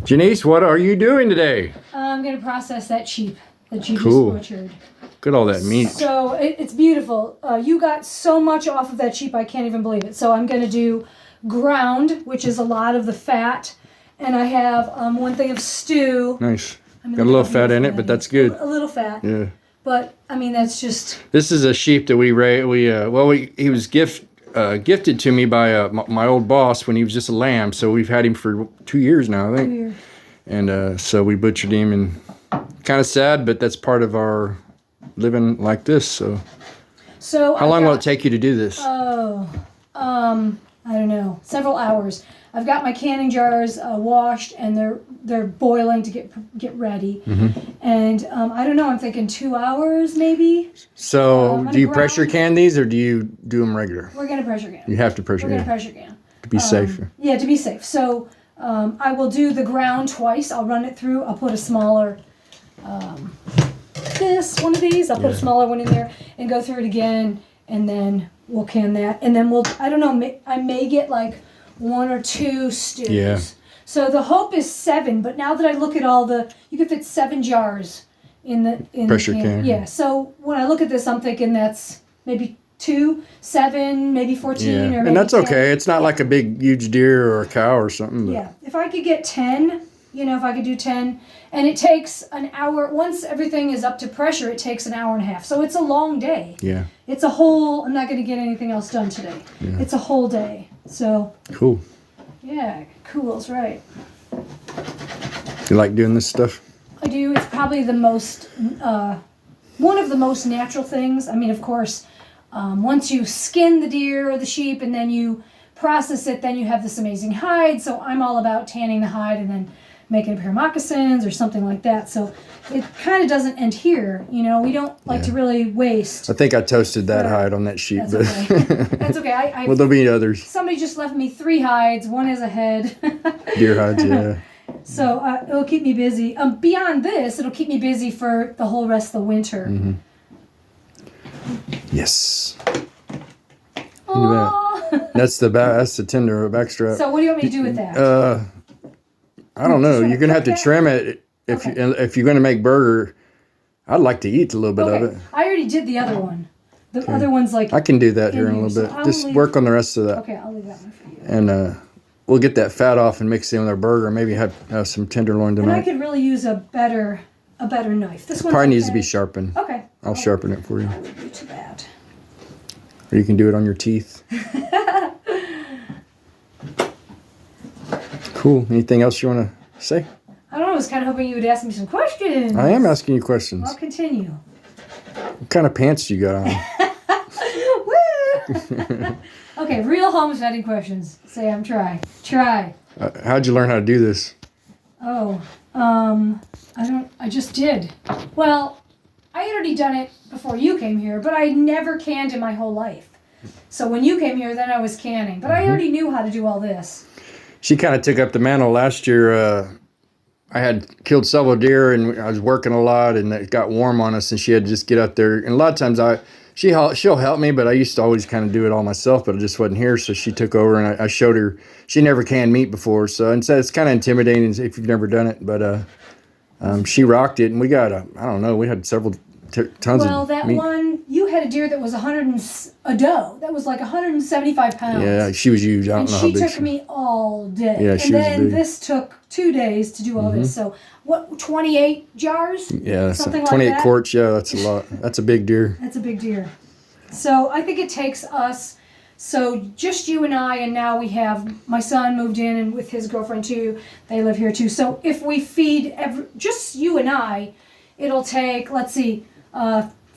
Janice, what are you doing today? I'm going to process that sheep that you Cool. just butchered. Look at all that meat. So it's beautiful. You got so much off of that sheep, I can't even believe it. So I'm going to do ground, which is a lot of the fat. And I have one thing of stew. Nice. Got a little fat in it, but that's good. A little fat. Yeah. But, I mean, that's just... This is a sheep that we raised. He was gifted to me by my old boss when he was just a lamb. So we've had him for 2 years now, I think. 2 years. And so we butchered him, and kind of sad, but that's part of our living like this. So how long will it take you to do this? Oh, I don't know. Several hours. I've got my canning jars washed, and they're boiling to get ready. Mm-hmm. And I don't know. I'm thinking 2 hours maybe. So do you pressure can these, or do you do them regular? We're gonna pressure can. You have to pressure. We're gonna pressure can to be safe. Yeah, to be safe. So I will do the ground twice. I'll run it through. I'll put a smaller. One of these. I'll put a smaller one in there and go through it again, and then we'll can that, and then I don't know. I may get like 1 or 2 stews. Yeah. So the hope is 7, but now that I look at you can fit 7 jars in the pressure can. Yeah. So when I look at this, I'm thinking that's maybe 2, 7, maybe 14, or maybe and that's 10. okay. It's not like a big, huge deer or a cow or something. But. Yeah. If I could get 10, if I could do 10, and it takes an hour. Once everything is up to pressure, it takes an hour and a half. So it's a long day. Yeah. It's a whole. I'm not going to get anything else done today. Yeah. It's a whole day. So. Cool. Yeah, cool's right. You like doing this stuff? I do. It's probably the most, one of the most natural things. I mean, of course, once you skin the deer or the sheep and then you process it, then you have this amazing hide. So I'm all about tanning the hide and then making a pair of moccasins or something like that. So it kind of doesn't end here. We don't like to really waste. I think I toasted that hide on that sheep. That's okay. That's okay. Well, there'll be others. Somebody just left me 3 hides. One is a head. Deer hides, yeah. So it'll keep me busy. Beyond this, it'll keep me busy for the whole rest of the winter. Mm-hmm. Yes. That's the tender backstrap. So what do you want me to do with that? I don't know. You're gonna have to trim it if you're gonna make burger. I'd like to eat a little bit of it. I already did the other one. The other one's like. I can do that here in a little bit. Just work on the rest of that. Okay, I'll leave that one for you. And we'll get that fat off and mix it in with our burger. Maybe have some tenderloin tonight. And I could really use a better knife. This one probably needs to be sharpened. Okay. I'll sharpen it for you. I would do to that. Or you can do it on your teeth. Cool. Anything else you want to say? I don't know. I was kind of hoping you would ask me some questions. I am asking you questions. I'll continue. What kind of pants do you got on? Woo! Okay, real homesteading questions. Sam, try. How'd you learn how to do this? Oh, I just did. Well, I had already done it before you came here, but I never canned in my whole life. So when you came here, then I was canning. But I already knew how to do all this. She kind of took up the mantle last year. I had killed several deer, and I was working a lot, and it got warm on us, and she had to just get out there. And a lot of times she'll help me, but I used to always kind of do it all myself, but I just wasn't here, so she took over, and I showed her. She never canned meat before, so it's kind of intimidating if you've never done it, but she rocked it, and we got we had several tons of meat. Well, that one, you had a deer that was a doe that was like 175 pounds. Yeah, she was huge. I don't know how big she took me all day. Yeah, she was big. And then this took 2 days to do all this. So, 28 jars? Yeah, something 28 like that? quarts. Yeah, that's a lot. That's a big deer. That's a big deer. So, I think it takes us, just you and I, and now we have, my son moved in and with his girlfriend too. They live here too. So, if we feed just you and I, it'll take, let's see,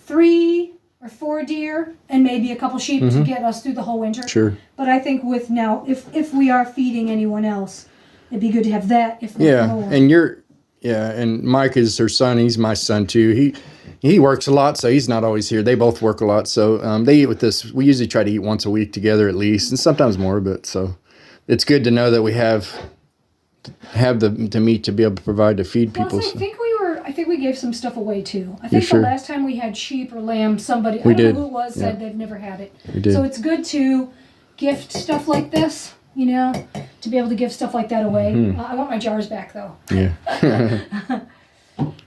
3 or 4 deer and maybe a couple sheep to get us through the whole winter. Sure. But I think with now, if we are feeding anyone else, it'd be good to have that. If not more. And Mike is her son. He's my son too. He works a lot, so he's not always here. They both work a lot, so they eat with us. We usually try to eat once a week together at least, and sometimes more. But so it's good to know that we have the meat to be able to provide to feed people. Well, I think we gave some stuff away too. I think sure? The last time we had sheep or lamb, somebody, I don't know who it was, said they've never had it. We did. So it's good to gift stuff like this. you know, to be able to give stuff like that away. Mm-hmm. I want my jars back though. Yeah.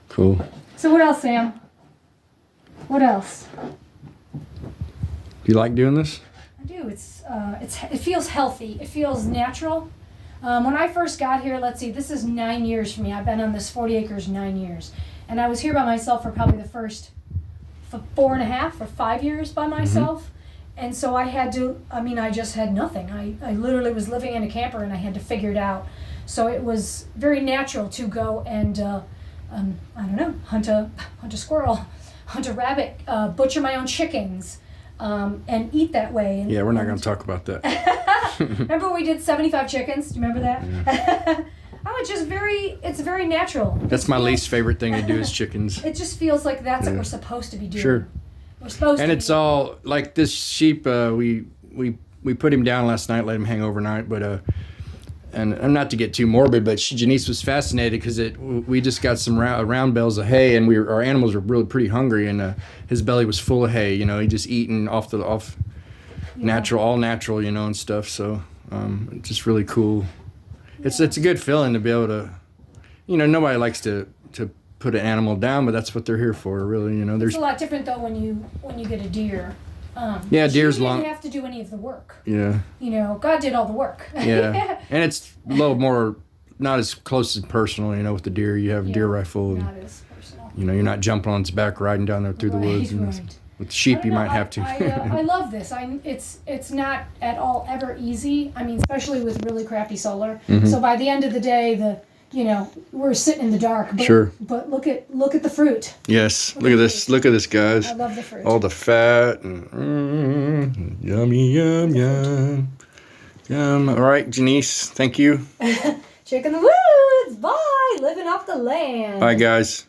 Cool. So what else, Sam? What else? Do you like doing this? I do. It feels healthy. It feels natural. When I first got here, let's see, this is 9 years for me. I've been on this 40 acres 9 years. And I was here by myself for probably the first 4.5 or 5 years by myself. And so I just had nothing. I literally was living in a camper and I had to figure it out. So it was very natural to go and, I don't know, hunt a squirrel, hunt a rabbit, butcher my own chickens, and eat that way. And, Yeah, we're not going to talk about that. Remember when we did 75 chickens? Do you remember that? Yeah. It's very natural. That's my least favorite thing to do is chickens. It just feels like that's what we're supposed to be doing. Sure. We're supposed to. And it's all like this sheep. We put him down last night, let him hang overnight. But and I'm not to get too morbid, but Janice was fascinated because we just got some round bales of hay, and our animals were really pretty hungry, and his belly was full of hay. You know, he just eating off natural, all natural, you know, and stuff. So it's just really cool. It's a good feeling to be able to, you know, nobody likes to put an animal down, but that's what they're here for, really. You know, it's a lot different though when you get a deer. Yeah, deer's long. You didn't have to do any of the work. Yeah. You know, God did all the work. Yeah, and it's a little more, not as close as personal. You know, with the deer, you have a deer rifle. Not as personal. You know, you're not jumping on its back, riding down there through the woods. And with the sheep, you might have to. I love this. It's not at all ever easy. I mean, especially with really crappy solar. Mm-hmm. So by the end of the day, we're sitting in the dark. But, sure. But look at the fruit. Yes. Look at this. Look at this, guys. I love the fruit. All the fat and yummy, yum, yum, yum. All right, Janice. Thank you. Chick in the Woods. Bye. Living off the land. Bye, guys.